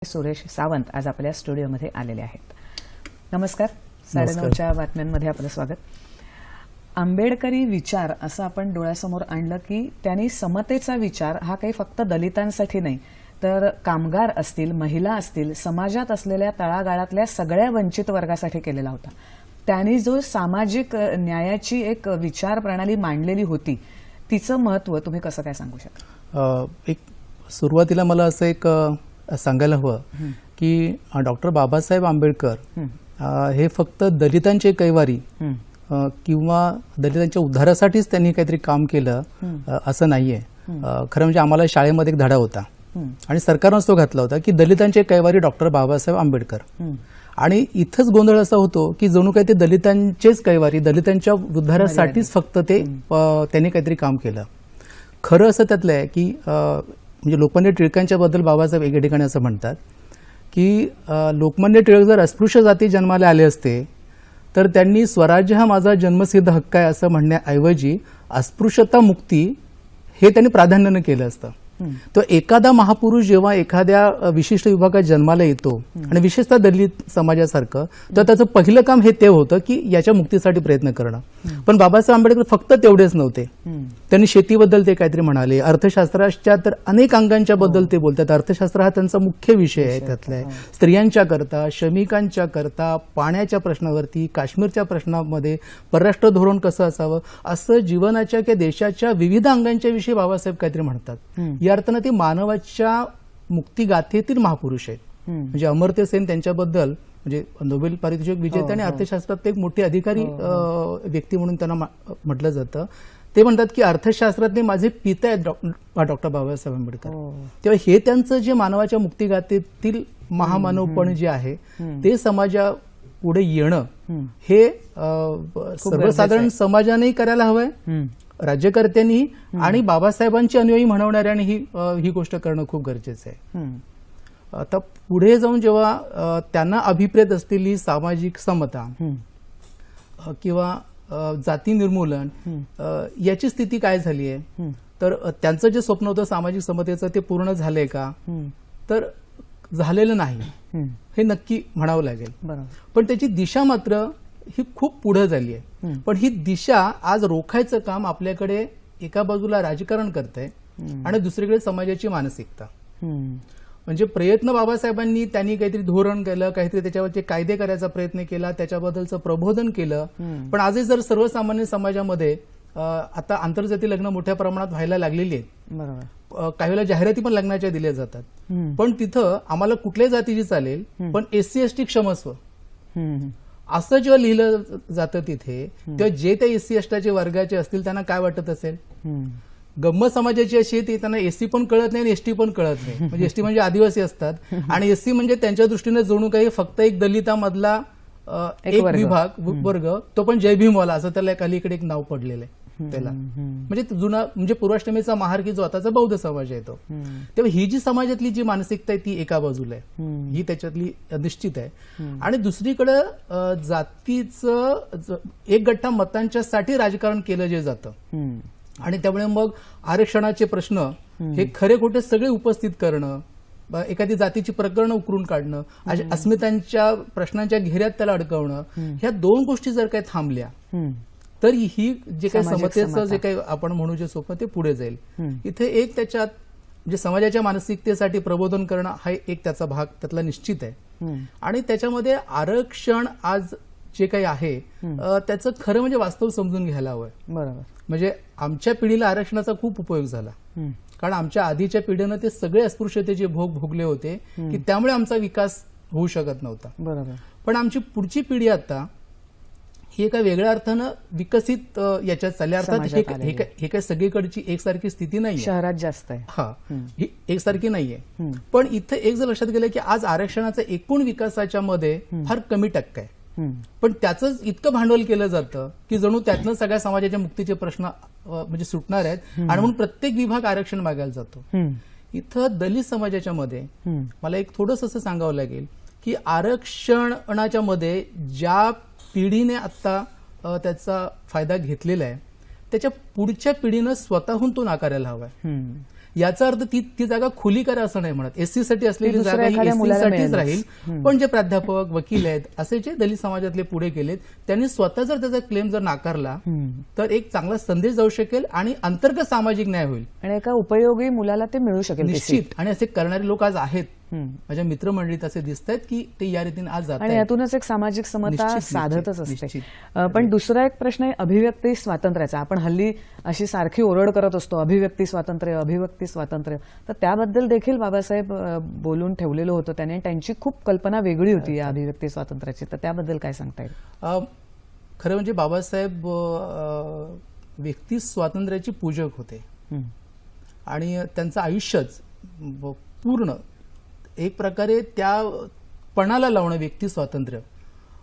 सुरेश सावंत आज आपल्या स्टुडिओमध्ये आलेले आहेत. नमस्कार. 9:30च्या बातम्यांमध्ये आपलं स्वागत. आंबेडकरी विचार असं आपण डोळ्यासमोर आणलं की त्यांनी समतेचा विचार हा काही फक्त दलितांसाठी नाही तर कामगार असतील, महिला असतील, समाजात असलेल्या तळागाळातल्या सगळ्या वंचित वर्गासाठी केलेला होता. त्यांनी जो सामाजिक न्यायाची एक विचार प्रणाली मांडलेली होती तिचं महत्त्व तुम्ही कसं काय सांगू शकता? एक सुरुवातीला मला असं एक सांगायला हवं की डॉक्टर बाबासाहेब आंबेडकर हे फक्त दलितांचे कैवारी किंवा दलितांच्या उद्धारासाठीच त्यांनी काहीतरी काम केलं असं नाहीये. खरं म्हणजे आम्हाला शाळेमध्ये एक धडा होता आणि सरकारनंच तो घातला होता की दलितांचे कैवारी डॉक्टर बाबासाहेब आंबेडकर. आणि इथंच गोंधळ असा होतो की जणू काही ते दलितांचेच कैवारी, दलितांच्या उद्धारासाठीच फक्त ते त्यांनी काहीतरी काम केलं. खरं असं त्यातलं आहे की म्हणजे लोकमान्य टिळकांच्या बद्दल बाबासाहेब एके ठिकाणी असं म्हणतात की लोकमान्य टिळक जर अस्पृश्य जाती जन्माला आले असते तर त्यांनी स्वराज्य हा माझा जन्मसिद्ध हक्क आहे असं म्हणण्याऐवजी अस्पृश्यता मुक्ती हे त्यांनी प्राधान्यानं केलं असतं. तो एखादा महापुरुष जेव्हा एखाद्या विशिष्ट विभागात जन्माला येतो आणि विशेषतः दलित समाजासारखं, तर त्याचं पहिलं काम हे ते होतं की याच्या मुक्तीसाठी प्रयत्न करणं. पण बाबासाहेब आंबेडकर फक्त तेवढेच नव्हते. त्यांनी शेतीबद्दल ते काहीतरी म्हणाले, अर्थशास्त्राच्या तर अनेक अंगांच्या बद्दल ते बोलतात. अर्थशास्त्र हा त्यांचा मुख्य विषय आहे. त्यातला स्त्रियांच्या करता, श्रमिकांच्या करता, पाण्याच्या प्रश्नावरती, काश्मीरच्या प्रश्नामध्ये परराष्ट्र धोरण कसं असावं असं जीवनाच्या किंवा देशाच्या विविध अंगांच्या विषयी बाबासाहेब काहीतरी म्हणतात. या अर्थानं ते मानवाच्या मुक्तिगाथेतील महापुरुष आहेत. म्हणजे अमर्त्य सेन त्यांच्याबद्दल म्हणजे नोबेल पारितोषिक विजेते आणि अर्थशास्त्रात एक मोठे अधिकारी व्यक्ती म्हणून त्यांना म्हटलं जातं. ते म्हणतात की अर्थशास्त्रातले माझे पिता आहेत डॉक्टर बाबासाहेब आंबेडकर. तेव्हा हे त्यांचं जे मानवाच्या मुक्तिगाथेतील महामानवपण जे आहे ते समाजा पुढे येणं हे सर्वसाधारण समाजानेही करायला हवंय, राज्यकर्त्यांनी आणि बाबासाहेबांची अनुयायी म्हणवणाऱ्यांनी ही गोष्ट करणं खूप गरजेचं आहे. आता पुढे जाऊन जेव्हा त्यांना अभिप्रेत असलेली सामाजिक समता किंवा जाती निर्मूलन याची स्थिती काय झाली आहे, तर त्यांचं जे स्वप्न होतं सामाजिक समतेचं ते पूर्ण झालंय का, तर झालेलं नाही हे नक्की म्हणावं लागेल. पण त्याची दिशा मात्र ही खूप पुढे झाली आहे. पण ही दिशा आज रोखायचं काम आपल्याकडे एका बाजूला राजकारण करतंय आणि दुसरीकडे समाजाची मानसिकता. म्हणजे प्रयत्न बाबासाहेबांनी त्यांनी काहीतरी धोरण केलं, काहीतरी त्याच्यावरचे कायदे करायचा प्रयत्न केला, त्याच्याबद्दलचं प्रबोधन केलं. पण आजही जर सर्वसामान्य समाजामध्ये आता आंतरजातीय लग्न मोठ्या प्रमाणात व्हायला लागलेली आहेत. काही वेळेला जाहिराती पण लग्नाच्या दिल्या जातात. पण तिथं आम्हाला कुठल्याही जातीची चालेल पण SC ST क्षमस्व असं जेव्हा लिहिलं जातं तिथे तेव्हा जे त्या SC ST वर्गाचे असतील त्यांना काय वाटत असेल. गम्मत समाजाची अशी आहे ती त्यांना SC पण कळत नाही आणि ST पण कळत नाही. म्हणजे ST म्हणजे आदिवासी असतात आणि SC म्हणजे त्यांच्या दृष्टीने जणू काही फक्त एक दलितामधला एक विभाग वर्ग, तो पण जय भीमवाला असं त्याला अलीकडे एक नाव पडलेलं आहे त्याला. म्हणजे जुना म्हणजे पूर्वाष्टमीचा महारकी जो आताचा बौद्ध समाज आहे तो. तेव्हा ही जी समाजातली जी मानसिकता आहे ती एका बाजूला आहे, ही त्याच्यातली निश्चित आहे. आणि दुसरीकडे जातीचं एक गठ्ठा मतांच्यासाठी राजकारण केलं जे जातं आणि त्यामुळे मग आरक्षणाचे प्रश्न हे खरे खोटे सगळे उपस्थित करणं, एखादी जातीची प्रकरणं उकरून काढणं, अस्मितांच्या प्रश्नांच्या घेऱ्यात त्याला अडकवणं, ह्या दोन गोष्टी जर काही थांबल्या तर ही जे काही समतेचं जे काही आपण म्हणू जे स्वप्न ते पुढे जाईल. इथे एक त्याच्यात म्हणजे समाजाच्या मानसिकतेसाठी प्रबोधन करणं हा एक त्याचा भाग त्यातला निश्चित आहे. आणि त्याच्यामध्ये आरक्षण आज जे काही आहे त्याचं खरं म्हणजे वास्तव समजून घ्यायला हवंय. बरोबर. म्हणजे आमच्या पिढीला आरक्षणाचा खूप उपयोग झाला कारण आमच्या आधीच्या पिढीनं ते सगळे अस्पृश्यतेचे भोग भोगले होते की त्यामुळे आमचा विकास होऊ शकत नव्हता. बरोबर. पण आमची पुढची पिढी आता ही एका वेगळ्या अर्थानं विकसित याच्यात चालली. अर्थात हे काही सगळीकडची एकसारखी स्थिती नाही, शहरात जास्त आहे, हा ही एकसारखी नाहीये. पण इथं एक जर लक्षात गेलं की आज आरक्षणाचा एकूण विकासाच्या मध्ये फार कमी टक्का आहे. पण त्याचं इतकं भांडवल केलं जातं की जणू त्यातनं सगळ्या समाजाच्या मुक्तीचे प्रश्न म्हणजे सुटणार आहेत आणि म्हणून प्रत्येक विभाग आरक्षण मागायला जातो. इथं दलित समाजाच्या मध्ये मला एक थोडंसं असं सांगावं लागेल की आरक्षणाच्या मध्ये ज्या पिढीने आता त्याचा फायदा घेतलेला आहे त्याच्या पुढच्या पिढीनं स्वतःहून तो नाकारायला हवाय. याचा अर्थ ती जागा खुली करा असं नाही म्हणत. एससी साठी असलेली दुसऱ्या जागा ही एखाद्या एससी मुलाला साठीच मिळेलच. राहील. पण जे प्राध्यापक वकील आहेत असे जे दलित समाजातले पुढे गेलेत त्यांनी स्वतः जर त्याचा क्लेम जर नाकारला तर एक चांगला संदेश जाऊ शकेल आणि अंतर्गत सामाजिक न्याय होईल आणि एका उपयोगी मुलाला ते मिळू शकेल ते निश्चित. आणि असे करणारे लोक आज आहेत. माझ्या मित्रमंडळीत असे दिसत आहेत की ते या रीतीने आज जात आणि यातूनच एक सामाजिक समता निश्चित, साधतच निश्चित, असते. पण दुसरा एक प्रश्न आहे अभिव्यक्ती स्वातंत्र्याचा. आपण हल्ली अशी सारखी ओरड करत असतो अभिव्यक्ती स्वातंत्र्य, अभिव्यक्ती स्वातंत्र्य. तर त्याबद्दल देखील बाबासाहेब बोलून ठेवलेलं होतं त्याने. त्यांची खूप कल्पना वेगळी होती या अभिव्यक्ती स्वातंत्र्याची. तर त्याबद्दल काय सांगता येईल? खरं म्हणजे बाबासाहेब व्यक्ती स्वातंत्र्याची पूजक होते आणि त्यांचं आयुष्यच पूर्ण एक प्रकारे त्या पणाला लावणं व्यक्ती स्वातंत्र्य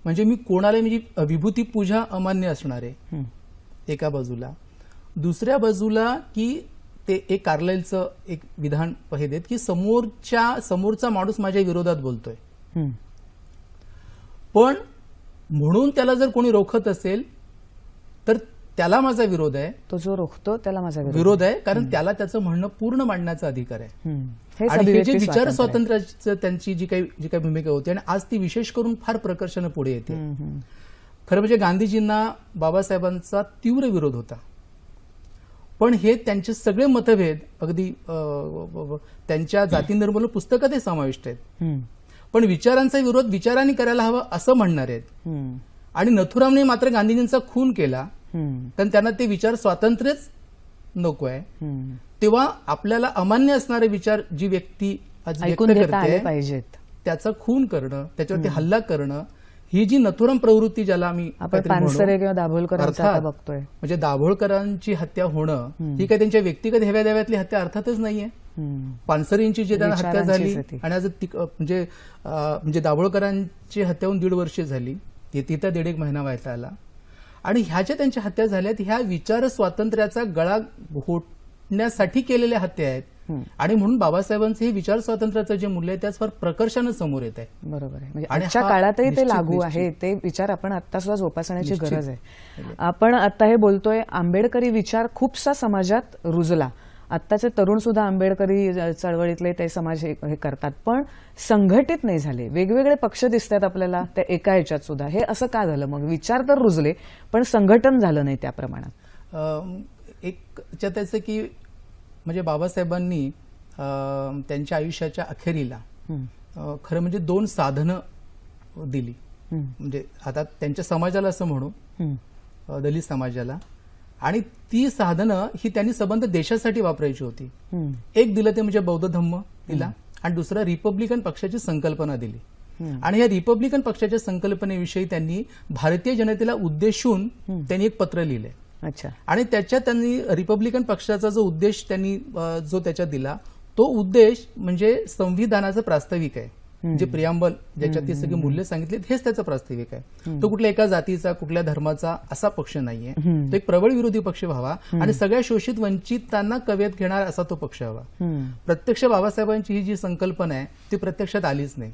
म्हणजे मी कोणाला म्हणजे विभूती पूजा अमान्य असणार आहे एका बाजूला. दुसऱ्या बाजूला की ते एक कार्लाइलचं एक विधान हे देत की समोरचा माणूस माझ्या विरोधात बोलतोय पण म्हणून त्याला जर कोणी रोखत असेल तर त्याला माझा विरोध आहे. तो जो रोखतो त्याला माझा विरोध आहे कारण त्याला त्याचं म्हणणं पूर्ण मांडण्याचा अधिकार आहे. आणि हे जे विचार स्वातंत्र्याचं त्यांची जी काही भूमिका होती आणि आज ती विशेष करून फार प्रकर्षाने पुढे येते. खरं म्हणजे गांधीजींना बाबासाहेबांचा तीव्र विरोध होता पण हे त्यांचे सगळे मतभेद अगदी त्यांच्या जाती निर्मूलन पुस्तकातही समाविष्ट आहेत. पण विचारांचा विरोध विचारांनी करायला हवा असं म्हणणार आहेत. आणि नथुरामने मात्र गांधीजींचा खून केला कारण त्यांना ते विचार स्वातंत्र्यच नको आहे. तेव्हा आपल्याला अमान्य असणारे विचार जी व्यक्ती आज व्यक्त करते पाहिजेत त्याचा खून करणं त्याच्यावरती हल्ला करणं ही जी नथुराम प्रवृत्ती ज्याला आम्ही पानसरे किंवा दाभोळकरांचा बघतोय म्हणजे दाभोळकरांची हत्या होणं ही काही त्यांच्या व्यक्तिगत हेव्यादेव्यातली हत्या अर्थातच नाहीये. पानसरेंची जी त्यांना हत्या झाली आणि आज म्हणजे दाभोळकरांची हत्या होऊन 1.5 वर्ष झाली तिथं 1.5 महिना व्हायचा आला आणि ह्या त्यांच्या हत्या झाल्यात ह्या विचार स्वातंत्र्याचा गळा घोटण्यासाठी केलेल्या हत्या आहेत. आणि म्हणून बाबासाहेबांचं हे विचार स्वातंत्र्याचं जे मूल्य आहे त्याच फार प्रकर्षानं समोर येत आहे. बरोबर आहे. म्हणजे आजच्या काळातही ते लागू आहे. ते विचार आपण आता सुद्धा जोपासण्याची गरज आहे. आपण आता हे बोलतोय आंबेडकरी विचार खूपसा समाजात रुजला. आत्ताचे तरुण सुद्धा आंबेडकरी चळवळीतले ते समाज हे करतात पण संघटित नाही झाले. वेगवेगळे पक्ष दिसतात आपल्याला त्या एका ह्याच्यात सुद्धा. हे असं का झालं मग? विचार तर रुजले पण संघटन झालं नाही त्या प्रमाणात. एक त्याचं की म्हणजे बाबासाहेबांनी त्यांच्या आयुष्याच्या अखेरीला खरं म्हणजे 2 साधनं दिली. म्हणजे आता त्यांच्या समाजाला असं म्हणू दलित समाजाला आणि ती साधनं ही त्यांनी संबंध देशासाठी वापरायची होती. एक दिलं ते म्हणजे बौद्ध धम्म दिला आणि दुसरा रिपब्लिकन पक्षाची संकल्पना दिली. आणि या रिपब्लिकन पक्षाच्या संकल्पनेविषयी त्यांनी भारतीय जनतेला उद्देशून त्यांनी एक पत्र लिहिलंय. अच्छा. आणि त्याच्यात त्यांनी रिपब्लिकन पक्षाचा जो उद्देश त्यांनी जो त्याच्यात दिला तो उद्देश म्हणजे संविधानाचं प्रास्ताविक आहे. जे प्रियांबल ज्याच्यात ती सगळी मूल्य सांगितली हेच त्याचा प्रास्ताविक आहे. तो कुठल्या एका जातीचा कुठल्या धर्माचा असा पक्ष नाहीये. तो एक प्रबळ विरोधी पक्ष व्हावा आणि सगळ्या शोषित वंचितांना कवेत घेणार असा तो पक्ष हवा. प्रत्यक्ष बाबासाहेबांची ही जी संकल्पना आहे ती प्रत्यक्षात आलीच नाही.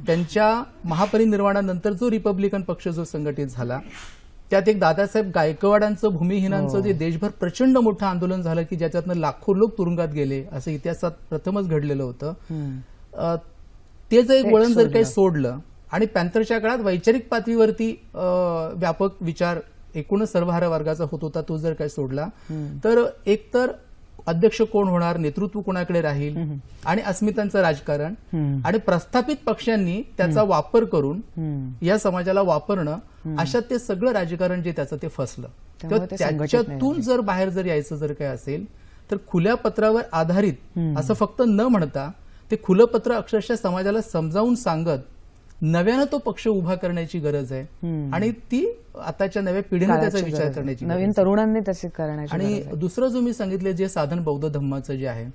त्यांच्या महापरिनिर्वाणानंतर जो रिपब्लिकन पक्ष जो संघटित झाला त्यात एक दादासाहेब गायकवाडांचं भूमिहीनांचं जे देशभर प्रचंड मोठं आंदोलन झालं की ज्याच्यातनं लाखो लोक तुरुंगात गेले असं इतिहासात प्रथमच घडलेलं होतं. ते जर एक वळण जर काही सोडलं आणि पॅन्थरच्या काळात वैचारिक पातळीवरती व्यापक विचार एकूणच सर्वहारा वर्गाचा होत होता तो जर काही सोडला तर एकतर अध्यक्ष कोण होणार नेतृत्व कोणाकडे राहील आणि अस्मितांचं राजकारण आणि प्रस्थापित पक्षांनी त्याचा वापर करून या समाजाला वापरणं अशात ते सगळं राजकारण जे त्याचं ते फसलं. तर त्याच्यातून जर बाहेर जर यायचं जर काय असेल तर खुल्या पत्रावर आधारित असं फक्त न म्हणता ते खुलं पत्र अक्षरशः समाजाला समजावून सांगत नव्यानं तो पक्ष उभा करण्याची गरज आहे आणि ती आताच्या नव्या पिढीने त्याचा विचार करण्याची नवीन तरुणांनी त्याची करण्याची. आणि दुसरं जो मी सांगितले जे साधन बौद्ध धम्माचं जे आहे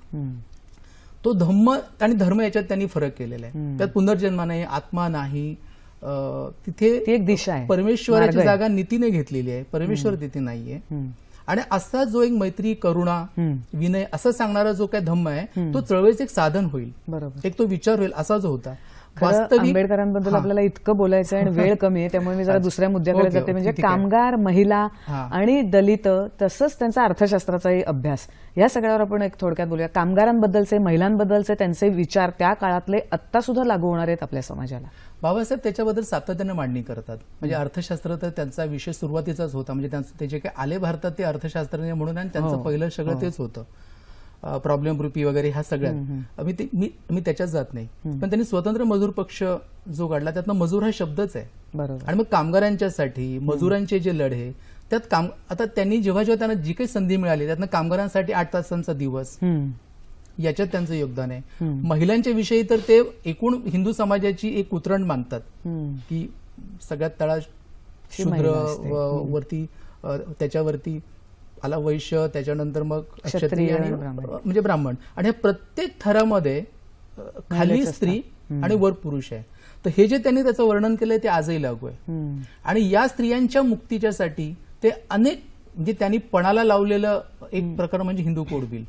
तो धम्म आणि धर्म याच्यात त्यांनी फरक केलेला आहे. त्यात पुनर्जन्म नाही आत्मा नाही तिथे एक दिशा आहे परमेश्वराची जागा नीतीने घेतलेली आहे. परमेश्वर तिथे नाहीये. आणि असा जो एक मैत्री करुणा विनय असं सांगणारा जो काही धम्म आहे तो चळवळीचं एक साधन होईल. बरोबर. एक तो विचार होईल असा जो होता खरं आंबेडकरांबद्दल आपल्याला इतकं बोलायचं आहे आणि वेळ कमी आहे, त्यामुळे मी जरा दुसऱ्या मुद्द्याकडे जाते. म्हणजे कामगार, महिला आणि दलित, तसंच त्यांचा अर्थशास्त्राचाही अभ्यास, या सगळ्यावर आपण एक थोडक्यात बोलूया. कामगारांबद्दलचे, महिलांबद्दलचे त्यांचे विचार त्या काळातले आत्ता सुद्धा लागू होणार आहेत आपल्या समाजाला. बाबासाहेब त्याच्याबद्दल सातत्याने मांडणी करतात. म्हणजे अर्थशास्त्र तर त्यांचा विषय सुरुवातीचाच होता. म्हणजे ते जे काही आले भारतात ते अर्थशास्त्रज्ञ म्हणून, आणि त्यांचं पहिलं सगळं तेच होतं. प्रॉब्लेम रुपी वगैरे ह्या सगळ्यात मी त्याच्यात जात नाही. पण त्यांनी स्वतंत्र मजूर पक्ष जो काढला त्यातनं मजूर हा शब्दच आहे. बरोबर. आणि मग कामगारांच्यासाठी मजुरांचे जे लढे त्यात आता त्यांनी जेव्हा त्यांना जी काही संधी मिळाली त्यातनं कामगारांसाठी 8 तासांचा दिवस, याच्यात त्यांचं योगदान आहे. महिलांच्या विषयी तर ते एकूण हिंदू समाजाची एक उतरण मानतात की सगळ्यात तळा शूद्र वरती, त्याच्यावरती आला वैश्य, त्याच्यानंतर मग क्षत्रिय आणि म्हणजे ब्राह्मण, आणि हे प्रत्येक थरामध्ये खाली स्त्री आणि वर पुरुष आहे. तर हे जे त्यांनी त्याचं वर्णन केलंय ते आजही लागू आहे. आणि या स्त्रियांच्या मुक्तीच्यासाठी ते अनेक, म्हणजे त्यांनी पणाला लावलेलं एक प्रकार म्हणजे हिंदू कोड बिल.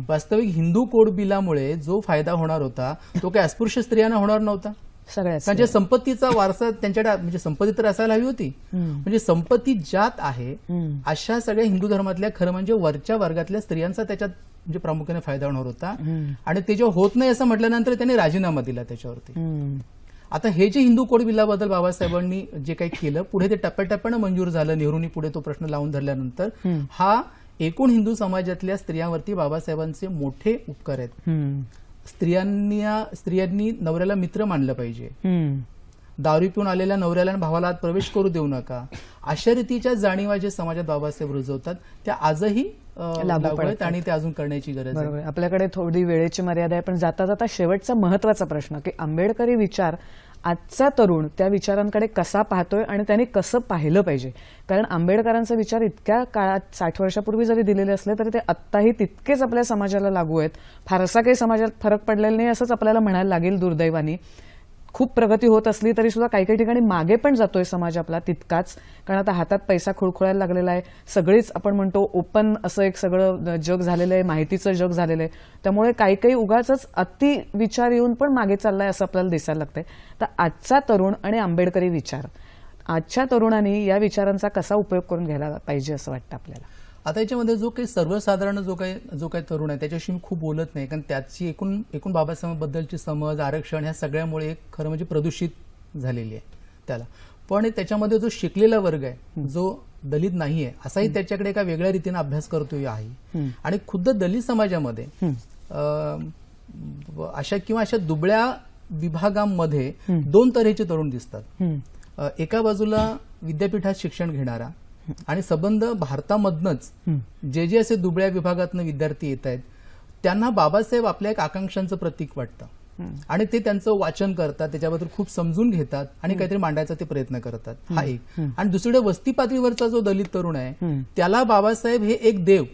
वास्तविक हिंदू कोड बिलामुळे जो फायदा होणार होता तो काही अस्पृश्य स्त्रियांना होणार नव्हता. त्यांच्या संपत्तीचा वारसा त्यांच्याकडे, म्हणजे संपत्ती तर असायला हवी होती. म्हणजे संपत्ती ज्यात आहे अशा सगळ्या हिंदू धर्मातल्या खरं म्हणजे वरच्या वर्गातल्या स्त्रियांचा त्याच्यात म्हणजे प्रामुख्याने फायदा होणार होता. आणि ते जेव्हा होत नाही असं म्हटल्यानंतर त्यांनी राजीनामा दिला त्याच्यावरती. आता हे जे हिंदू कोड बिलाबद्दल बाबासाहेबांनी जे काही केलं, पुढे ते टप्प्याटप्प्यानं मंजूर झालं. नेहरूंनी पुढे तो प्रश्न लावून धरल्यानंतर हा एकूण हिंदू समाजातल्या स्त्रियांवरती बाबासाहेबांचे मोठे उपकार आहेत. स्त्रियांनी नवऱ्याला मित्र मानलं पाहिजे. दारू पिऊन आलेल्या नवऱ्याला आणि भावाला आत प्रवेश करू देऊ नका. अशा रीतीच्या जाणीवा जे समाजात बाबासाहेब रुजवतात त्या आजही लागू आहेत आणि ते अजून करण्याची गरज आहे. आपल्याकडे थोडी वेळेची मर्यादा आहे, पण जाता जाता शेवटचा महत्वाचा प्रश्न की आंबेडकरी विचार आजचा तरुण त्या विचारांकडे कसा पाहतोय आणि त्यांनी कसं पाहिलं पाहिजे. कारण आंबेडकरांचे विचार इतक्या काळात 60 वर्षापूर्वी जरी दिलेले असले तरी ते आत्ताही तितकेच आपल्या समाजाला लागू आहेत. फारसा काही समाजात फरक पडलेला नाही असंच आपल्याला म्हणायला लागेल. दुर्दैवानी खूप प्रगती होत असली तरी सुद्धा काही काही ठिकाणी मागे पण जातोय समाज आपला तितकाच. कारण आता हातात पैसा खुळखुळायला लागलेला आहे. सगळीच आपण म्हणतो ओपन असं एक सगळं जग झालेलं आहे, माहितीचं जग झालेलं आहे. त्यामुळे काही काही उगाचच अति विचार येऊन पण मागे चाललाय असं आपल्याला दिसायला लागतंय. तर आजचा तरुण आणि आंबेडकरी विचार, आजच्या तरुणांनी या विचारांचा कसा उपयोग करून घ्यायला पाहिजे असं वाटतं आपल्याला? आता याच्यामध्ये जो काही सर्वसाधारण जो काही तरुण आहे त्याच्याशी मी खूप बोलत नाही, कारण त्याची एकूण बाबासाहेबांबद्दलची समज, आरक्षण ह्या सगळ्यामुळे एक खरं म्हणजे प्रदूषित झालेली आहे त्याला. पण त्याच्यामध्ये जो शिकलेला वर्ग आहे, जो दलित नाहीये, असाही त्याच्याकडे एका वेगळ्या रीतीने अभ्यास करतोय आहे. आणि खुद्द दलित समाजामध्ये अशा दुबळ्या विभागांमध्ये 2 तऱ्हेचे तरुण दिसतात. एका बाजूला विद्यापीठात शिक्षण घेणारा आणि संबंध भारतामधनच जे असे दुबळ्या विभागातनं विद्यार्थी येत आहेत त्यांना बाबासाहेब आपल्या एक आकांक्षांचं प्रतीक वाटतं आणि ते त्यांचं वाचन करतात, त्याच्याबद्दल खूप समजून घेतात आणि काहीतरी मांडायचा ते प्रयत्न करतात. हा एक. आणि दुसरीकडे वस्ती पातळीवरचा जो दलित तरुण आहे त्याला बाबासाहेब हे एक देव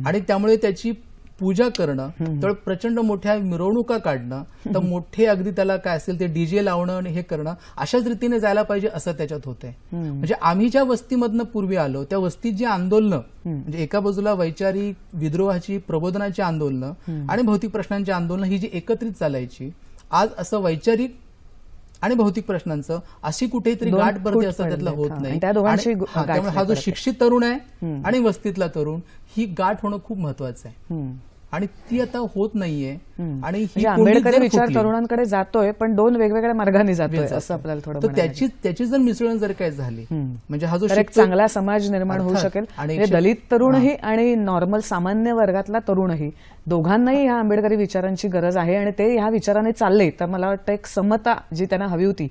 आणि त्यामुळे त्याची पूजा करणं, तर प्रचंड मोठ्या मिरवणुका काढणं, तर मोठे अगदी त्याला काय असेल ते डीजे लावणं आणि हे करणं, अशाच रीतीने जायला पाहिजे असं त्याच्यात होतंय. म्हणजे आम्ही ज्या वस्तीमधनं पूर्वी आलो त्या वस्तीत जी आंदोलनं, म्हणजे एका बाजूला वैचारिक विद्रोहाची, प्रबोधनाची आंदोलनं आणि भौतिक प्रश्नांची आंदोलनं ही जी एकत्रित चालायची, आज असं वैचारिक आणि भौतिक प्रश्नांचं अशी कुठेतरी गाठ भरते असं त्यातलं होत नाही. त्यामुळे हा जो शिक्षित तरुण आहे आणि वस्तीतला तरुण, ही गाठ होणं खूप महत्वाचं आहे आणि ती आता होत नाहीये. आणि आंबेडकरी विचार तरुणांकडे जातोय पण 2 वेगवेगळ्या मार्गाने जातोय असं आपल्याला थोडं. तर त्याची जर मिसळण जर काय झाली म्हणजे हा जो एक चांगला समाज निर्माण होऊ शकेल. म्हणजे दलित तरुणही आणि नॉर्मल सामान्य वर्गातला तरुणही, दोघांनाही ह्या आंबेडकरी विचारांची गरज आहे आणि ते ह्या विचाराने चालले तर मला वाटतं एक समता जी त्यांना हवी होती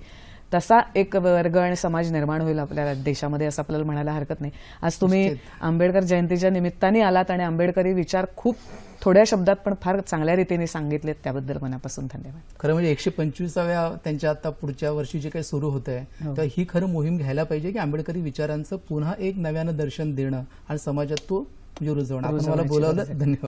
तसा एक वर्ग आणि समाज निर्माण होईल आपल्या देशामध्ये असं आपल्याला म्हणायला हरकत नाही. आज तुम्ही आंबेडकर जयंतीच्या निमित्ताने आलात आणि आंबेडकरी विचार खूप थोड्या शब्दात पण फार चांगल्या रीतीने सांगितलेत, त्याबद्दल मनापासून धन्यवाद. खरं म्हणजे 125व्या त्यांच्या आता पुढच्या वर्षी जे काही सुरू होत आहे तर ही खरं मोहीम घ्यायला पाहिजे की आंबेडकरी विचारांचं पुन्हा एक नव्यानं दर्शन देणं आणि समाजात तो रुजवणं. आपण मला बोलावलं. धन्यवाद.